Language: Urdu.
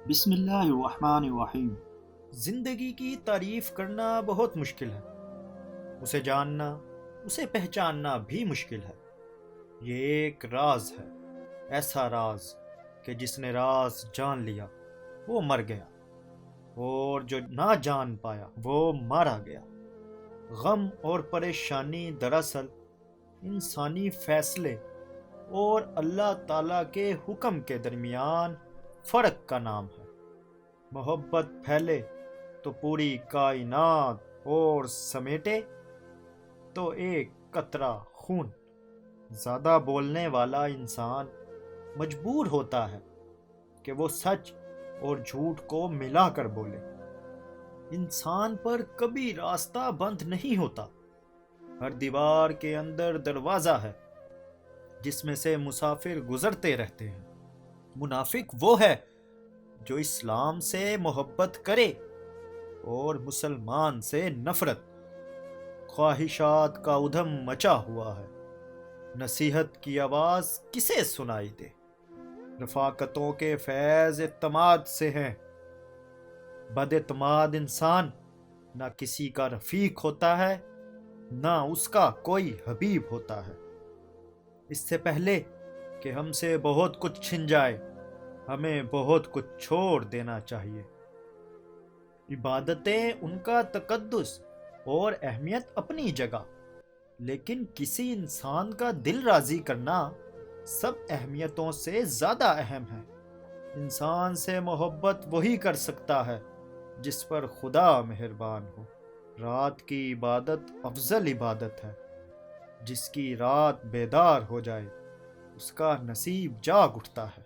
بسم اللہ الرحمن الرحیم۔ زندگی کی تعریف کرنا بہت مشکل ہے، اسے جاننا، اسے پہچاننا بھی مشکل ہے۔ یہ ایک راز ہے، ایسا راز کہ جس نے راز جان لیا وہ مر گیا، اور جو نہ جان پایا وہ مارا گیا۔ غم اور پریشانی دراصل انسانی فیصلے اور اللہ تعالیٰ کے حکم کے درمیان فرق کا نام ہے۔ محبت پھیلے تو پوری کائنات اور سمیٹے تو ایک قطرہ خون۔ زیادہ بولنے والا انسان مجبور ہوتا ہے کہ وہ سچ اور جھوٹ کو ملا کر بولے۔ انسان پر کبھی راستہ بند نہیں ہوتا، ہر دیوار کے اندر دروازہ ہے جس میں سے مسافر گزرتے رہتے ہیں۔ منافق وہ ہے جو اسلام سے محبت کرے اور مسلمان سے نفرت۔ خواہشات کا ادھم مچا ہوا ہے، نصیحت کی آواز کسے سنائی دے؟ رفاقتوں کے فیض اعتماد سے ہیں۔ بد اعتماد انسان نہ کسی کا رفیق ہوتا ہے، نہ اس کا کوئی حبیب ہوتا ہے۔ اس سے پہلے کہ ہم سے بہت کچھ چھن جائے، ہمیں بہت کچھ چھوڑ دینا چاہیے۔ عبادتیں ان کا تقدس اور اہمیت اپنی جگہ، لیکن کسی انسان کا دل راضی کرنا سب اہمیتوں سے زیادہ اہم ہے۔ انسان سے محبت وہی کر سکتا ہے جس پر خدا مہربان ہو۔ رات کی عبادت افضل عبادت ہے، جس کی رات بیدار ہو جائے اس کا نصیب جاگ اٹھتا ہے۔